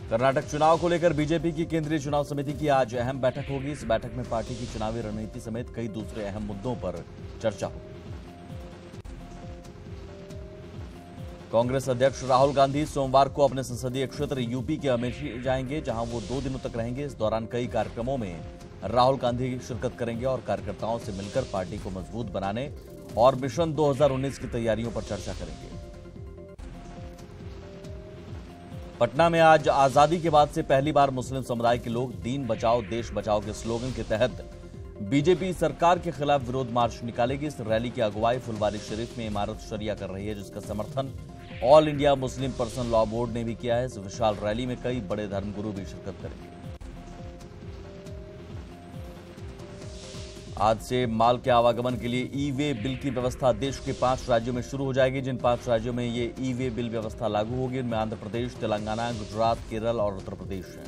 कर्नाटक चुनाव को लेकर बीजेपी की केंद्रीय चुनाव समिति की आज अहम बैठक होगी। इस बैठक में पार्टी की चुनावी रणनीति समेत कई दूसरे अहम मुद्दों पर चर्चा होगी। कांग्रेस अध्यक्ष राहुल गांधी सोमवार को अपने संसदीय क्षेत्र यूपी के अमेठी जाएंगे, जहां वो 2 दिनों तक रहेंगे। इस दौरान कई कार्यक्रमों में राहुल गांधी शिरकत करेंगे और कार्यकर्ताओं से मिलकर पार्टी को मजबूत बनाने और मिशन 2019 की तैयारियों पर चर्चा करेंगे। पटना में आज आजादी के बाद से पहली बार मुस्लिम समुदाय के लोग दीन बचाओ देश बचाओ के स्लोगन के तहत बीजेपी सरकार के खिलाफ विरोध मार्च निकालेगी। इस रैली की अगुवाई फुलवारी शरीफ में इमारत शरिया कर रही है, जिसका समर्थन all India Muslim personal law board ने भी किया है। इस विशाल रैली में कई बड़े धर्मगुरु भी शिरकत करेंगे। आज से माल के आवागमन के लिए ई वे बिल की व्यवस्था देश के 5 राज्यों में शुरू हो जाएगी। जिन 5 राज्यों में ये ई वे बिल व्यवस्था लागू होगी, उनमें आंध्र प्रदेश, तेलंगाना, गुजरात, केरल और उत्तर प्रदेश है।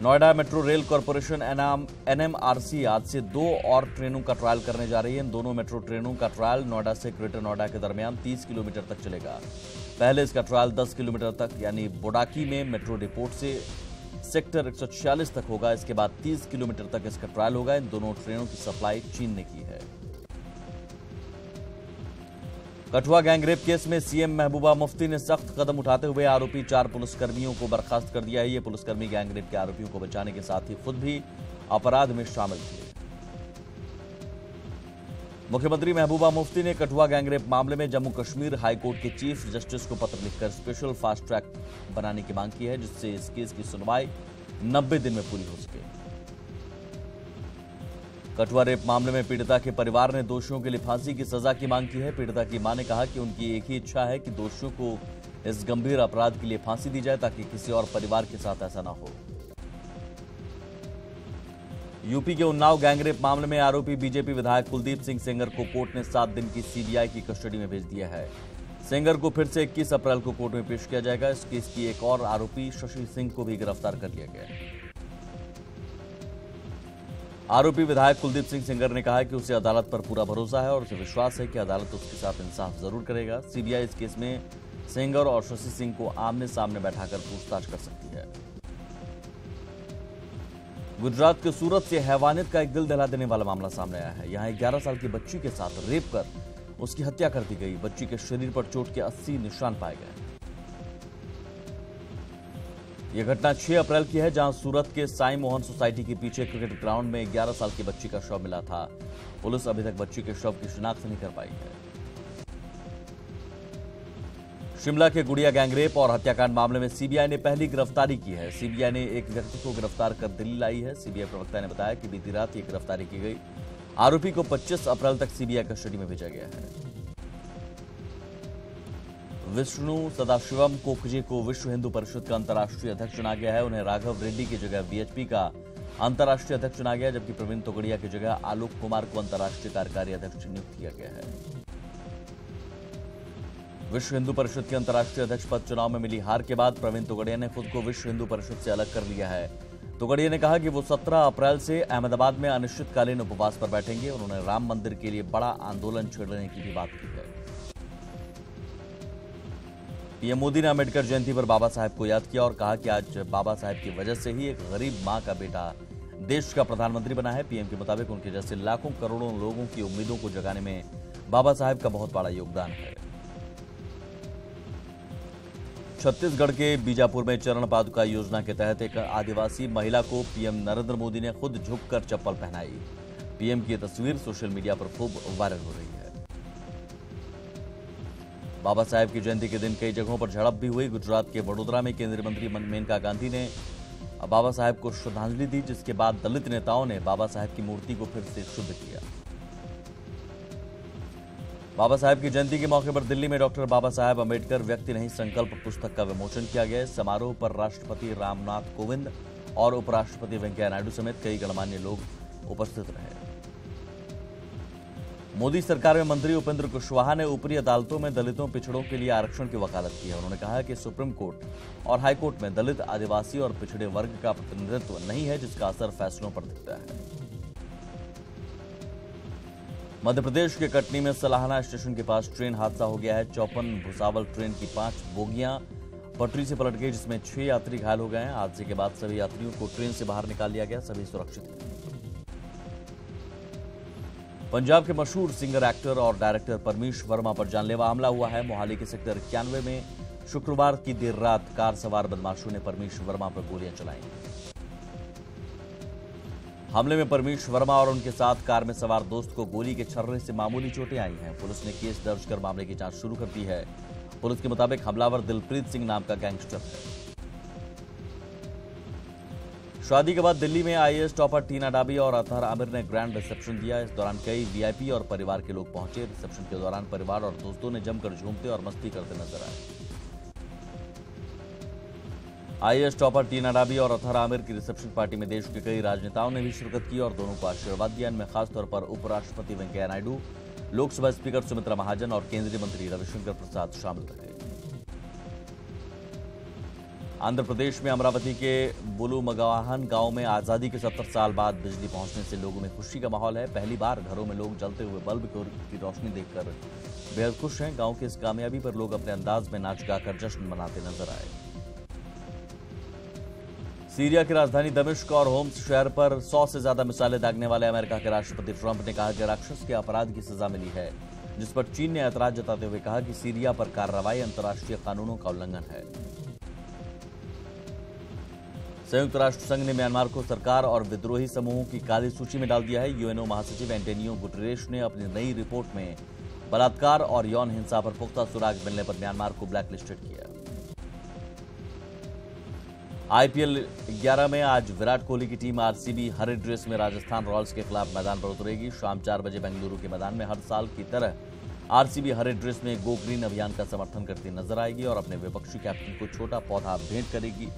Noida metro rail corporation NMRC आज से 2 और ट्रेनों का ट्रायल करने जा रही है। इन दोनों मेट्रो ट्रेनों का ट्रायल नोएडा से ग्रेटर नोएडा के दरमियान 30 किलोमीटर तक चलेगा। पहले इसका ट्रायल 10 किलोमीटर तक यानी बोडाकी में मेट्रो डिपोट से सेक्टर 146 तक होगा। इसके बाद 30 किलोमीटर तक इसका ट्रायल होगा। इन दोनों ट्रेनों की सप्लाई चीन ने की है। कठुआ गैंगरेप केस में सीएम महबूबा मुफ्ती ने सख्त कदम उठाते हुए आरोपी 4 पुलिसकर्मियों को बर्खास्त कर दिया है। ये पुलिसकर्मी गैंगरेप के आरोपियों को बचाने के साथ ही खुद भी अपराध में शामिल थे। मुख्यमंत्री महबूबा मुफ्ती ने कठुआ गैंगरेप मामले में जम्मू कश्मीर हाईकोर्ट के चीफ जस्टिस को पत्र लिखकर स्पेशल फास्ट ट्रैक बनाने की मांग की है, जिससे इस केस की सुनवाई 90 दिन में पूरी हो सके। कठुआ रेप मामले में पीड़िता के परिवार ने दोषियों के लिए फांसी की सजा की मांग की है। पीड़िता की मां ने कहा कि उनकी एक ही इच्छा है कि दोषियों को इस गंभीर अपराध के लिए फांसी दी जाए, ताकि किसी और परिवार के साथ ऐसा ना हो। यूपी के उन्नाव गैंगरेप मामले में आरोपी बीजेपी विधायक कुलदीप सिंह सेंगर को कोर्ट ने 7 दिन की सीबीआई की कस्टडी में भेज दिया है। सेंगर को फिर से 21 अप्रैल को कोर्ट में पेश किया जाएगा। इस केस की एक और आरोपी शशि सिंह को भी गिरफ्तार कर लिया गया है। आरोपी विधायक कुलदीप सिंह सेंगर ने कहा है कि उसे अदालत पर पूरा भरोसा है और उसे विश्वास है कि अदालत उसके साथ इंसाफ जरूर करेगा। सीबीआई इस केस में सेंगर और शशि सिंह को आमने सामने बैठाकर पूछताछ कर सकती है। गुजरात के सूरत से हैवानियत का एक दिल दहला देने वाला मामला सामने आया है। यहां 11 साल की बच्ची के साथ रेप कर उसकी हत्या कर दी गई। बच्ची के शरीर पर चोट के 80 निशान पाए गए। यह घटना 6 अप्रैल की है, जहां सूरत के साई मोहन सोसाइटी के पीछे क्रिकेट ग्राउंड में 11 साल की बच्ची का शव मिला था। पुलिस अभी तक बच्ची के शव की शिनाख्त नहीं कर पाई है। शिमला के गुड़िया गैंगरेप और हत्याकांड मामले में सीबीआई ने पहली गिरफ्तारी की है। सीबीआई ने एक व्यक्ति को गिरफ्तार कर दिल्ली लाई है। सीबीआई प्रवक्ता ने बताया कि बीती रात ये गिरफ्तारी की गई। आरोपी को 25 अप्रैल तक सीबीआई कस्टडी में भेजा गया है। विष्णु सदाशिवम कोकजे को विश्व हिंदू परिषद का अंतर्राष्ट्रीय अध्यक्ष चुना गया है। उन्हें राघव रेड्डी की जगह बीएचपी का अंतर्राष्ट्रीय अध्यक्ष चुना गया, जबकि प्रवीण तोगड़िया की जगह आलोक कुमार को अंतर्राष्ट्रीय कार्यकारी अध्यक्ष नियुक्त किया गया है। विश्व हिंदू परिषद के अंतर्राष्ट्रीय अध्यक्ष पद चुनाव में मिली हार के बाद प्रवीण तोगड़िया ने खुद को विश्व हिंदू परिषद से अलग कर लिया है। तोगड़िया ने कहा कि वो 17 अप्रैल से अहमदाबाद में अनिश्चितकालीन उपवास पर बैठेंगे। उन्होंने राम मंदिर के लिए बड़ा आंदोलन छेड़ने की भी बात की है। पीएम मोदी ने अम्बेडकर जयंती पर बाबा साहेब को याद किया और कहा कि आज बाबा साहेब की वजह से ही एक गरीब मां का बेटा देश का प्रधानमंत्री बना है। पीएम के मुताबिक उनके जैसे लाखों करोड़ों लोगों की उम्मीदों को जगाने में बाबा साहेब का बहुत बड़ा योगदान है। छत्तीसगढ़ के बीजापुर में चरण पादुका योजना के तहत एक आदिवासी महिला को पीएम नरेंद्र मोदी ने खुद झुककर चप्पल पहनाई। पीएम की तस्वीर सोशल मीडिया पर खूब वायरल हो रही है। बाबा साहेब की जयंती के दिन कई जगहों पर झड़प भी हुई। गुजरात के वडोदरा में केंद्रीय मंत्री मेनका गांधी ने बाबा साहेब को श्रद्धांजलि दी, जिसके बाद दलित नेताओं ने बाबा साहेब की मूर्ति को फिर से शुद्ध किया। बाबा साहेब की जयंती के मौके पर दिल्ली में डॉक्टर बाबा साहेब अम्बेडकर व्यक्ति नहीं संकल्प पुस्तक का विमोचन किया गया। इस समारोह पर राष्ट्रपति रामनाथ कोविंद और उपराष्ट्रपति वेंकैया नायडू समेत कई गणमान्य लोग उपस्थित रहे। मोदी सरकार में मंत्री उपेंद्र कुशवाहा ने ऊपरी अदालतों में दलितों पिछड़ों के लिए आरक्षण की वकालत की है। उन्होंने कहा कि सुप्रीम कोर्ट और हाईकोर्ट में दलित, आदिवासी और पिछड़े वर्ग का प्रतिनिधित्व नहीं है, जिसका असर फैसलों पर दिखता है। मध्य प्रदेश के कटनी में सलाहना स्टेशन के पास ट्रेन हादसा हो गया है। 54 भुसावल ट्रेन की 5 बोगियां पटरी से पलट गई, जिसमें 6 यात्री घायल हो गए हैं। हादसे के बाद सभी यात्रियों को ट्रेन से बाहर निकाल लिया गया, सभी सुरक्षित हैं। पंजाब के मशहूर सिंगर, एक्टर और डायरेक्टर परमीश वर्मा पर जानलेवा हमला हुआ है। मोहाली के सेक्टर 91 में शुक्रवार की देर रात कार सवार बदमाशों ने परमीश वर्मा पर गोलियां चलाई। हमले में परमीश वर्मा और उनके साथ कार में सवार दोस्त को गोली के छर्रे से मामूली चोटें आई हैं। पुलिस ने केस दर्ज कर मामले की जांच शुरू कर दी है। पुलिस के मुताबिक हमलावर दिलप्रीत सिंह नाम का गैंगस्टर है। शादी के बाद दिल्ली में आईएएस टॉपर टीना डाबी और अतहर आमिर ने ग्रैंड रिसेप्शन दिया। इस दौरान कई वीआईपी और परिवार के लोग पहुंचे। रिसेप्शन के दौरान परिवार और दोस्तों ने जमकर झूमते और मस्ती करते नजर आए। आईएएस टॉपर टीना डाबी और अतहर आमिर की रिसेप्शन पार्टी में देश के कई राजनेताओं ने भी शिरकत की और दोनों को आशीर्वाद दिया। इनमें खासतौर पर उपराष्ट्रपति वेंकैया नायडू, लोकसभा स्पीकर सुमित्रा महाजन और केंद्रीय मंत्री रविशंकर प्रसाद शामिल रहे। आंध्र प्रदेश में अमरावती के बुलुमगवाहन गांव में आजादी के 70 साल बाद बिजली पहुंचने से लोगों में खुशी का माहौल है। पहली बार घरों में लोग जलते हुए बल्ब की रोशनी देखकर बेहद खुश हैं। गांव की इस कामयाबी पर लोग अपने अंदाज में नाच गाकर जश्न मनाते नजर आए। सीरिया की राजधानी दमिश्क और होम्स शहर पर 100 से ज्यादा मिसाइलें दागने वाले अमेरिका के राष्ट्रपति ट्रंप ने कहा कि राक्षस के अपराध की सजा मिली है, जिस पर चीन ने ऐतराज जताते हुए कहा कि सीरिया पर कार्रवाई अंतर्राष्ट्रीय कानूनों का उल्लंघन है। संयुक्त राष्ट्र संघ ने म्यांमार को सरकार और विद्रोही समूहों की काली सूची में डाल दिया है। यूएनओ महासचिव एंटोनियो गुटेरेश ने अपनी नई रिपोर्ट में बलात्कार और यौन हिंसा पर पुख्ता सुराग मिलने पर म्यांमार को ब्लैकलिस्टेड किया। आईपीएल 11 में आज विराट कोहली की टीम आरसीबी हरे ड्रेस में राजस्थान रॉयल्स के खिलाफ मैदान पर उतरेगी। शाम 4 बजे बेंगलुरु के मैदान में हर साल की तरह आरसीबी हरे ड्रेस में गो ग्रीन अभियान का समर्थन करती नजर आएगी और अपने विपक्षी कैप्टन को छोटा पौधा भेंट करेगी।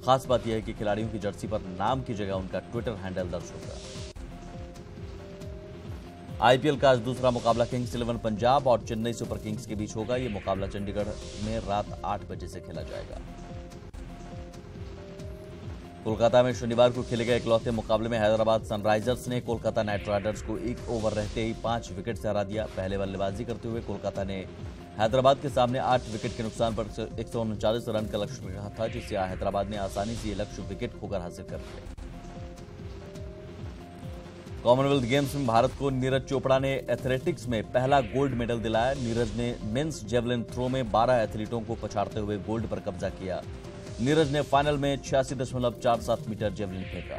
खास बात यह है कि खिलाड़ियों की जर्सी पर नाम की जगह उनका ट्विटर हैंडल दर्ज होगा। आईपीएल का आज दूसरा मुकाबला किंग्स 11 पंजाब और चेन्नई सुपर किंग्स के बीच होगा। यह मुकाबला चंडीगढ़ में रात 8 बजे से खेला जाएगा। कोलकाता में शनिवार को खेले गए इकलौते मुकाबले में हैदराबाद सनराइजर्स ने कोलकाता नाइट राइडर्स को 1 ओवर रहते ही 5 विकेट से हरा दिया। पहले बल्लेबाजी करते हुए कोलकाता ने हैदराबाद के सामने 8 विकेट के नुकसान पर 139 रन का लक्ष्य रखा था, जिससे हैदराबाद ने आसानी से ये लक्ष्य विकेट खोकर हासिल कर लिया। कॉमनवेल्थ गेम्स में भारत को नीरज चोपड़ा ने एथलेटिक्स में पहला गोल्ड मेडल दिलाया। नीरज ने मेंस जेवलिन थ्रो में 12 एथलीटों को पछाड़ते हुए गोल्ड पर कब्जा किया। नीरज ने फाइनल में 86.47 मीटर जेवलिन फेंका।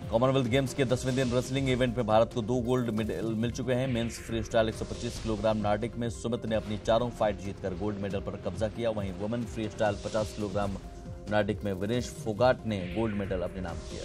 कॉमनवेल्थ गेम्स के 10वें दिन रेसलिंग इवेंट में भारत को 2 गोल्ड मेडल मिल चुके हैं। Men's freestyle 125 kilogram nordic में सुमित ने अपनी चारों फाइट जीतकर गोल्ड मेडल पर कब्जा किया। वहीं women free style 50 kilogram nordic में विनेश फोगाट ने गोल्ड मेडल अपने नाम किया।